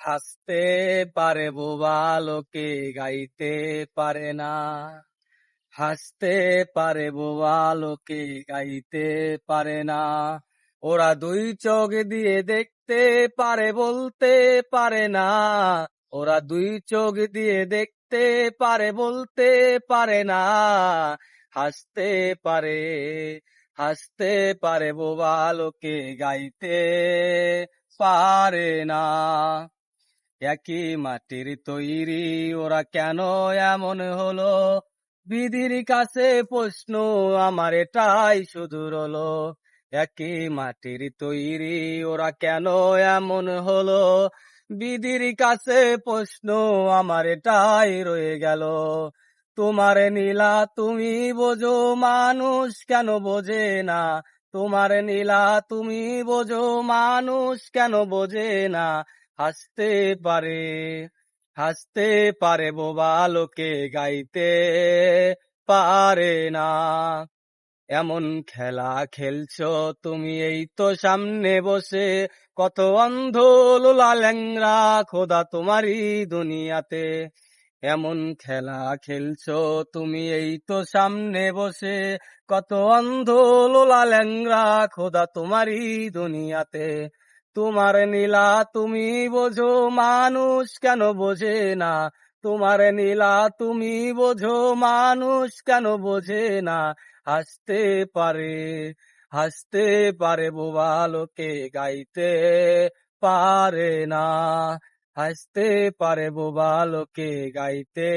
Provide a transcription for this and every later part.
হাসতে পারে বোবা লোকে গাইতে পারে না। হাসতে পারে বোবা লোকে গাইতে পারে না। ওরা দুই চোখ দিয়ে দেখতে পারে বলতে পারে না। ওরা দুই চোখ দিয়ে দেখতে পারে বলতে পারে না। হাসতে পারে, হাসতে পারে বোবা লোকে গাইতে পারে না। একই মাটির তৈরি ওরা কেন এমন হলো? বিধির কাছে প্রশ্ন আমার এটাই শুধু রলো। একই মাটির তৈরি ওরা কেন এমন হলো? বিধির কাছে প্রশ্ন আমার এটাই রয়ে গেল। তোমার নীলা তুমি বোঝো, মানুষ কেন বোঝে না? তোমার নীলা তুমি বোঝো, মানুষ কেন বোঝে না? হাসতে পারে, হাসতে পারে বোবা লোকে গাইতে পারে না। এমন খেলা খেলছো তুমি এই তো সামনে বসে, কত অন্ধ লোলা ল্যাংড়া খোদা তোমারই দুনিয়াতে। এমন খেলা খেলছো তুমি এই তো সামনে বসে, কত অন্ধ লোলা ল্যাংড়া খোদা তোমারই দুনিয়াতে। তোমার নীলা তুমি বোঝো, মানুষ কেন বোঝে না? তোমার নীলা তুমি বোঝো, মানুষ কেন বোঝে না? হাসতে পারে, হাসতে পারে বোবা লোকে গাইতে পারে না। হাসতে পারে বোবা লোকে গাইতে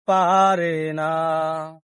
পারে না।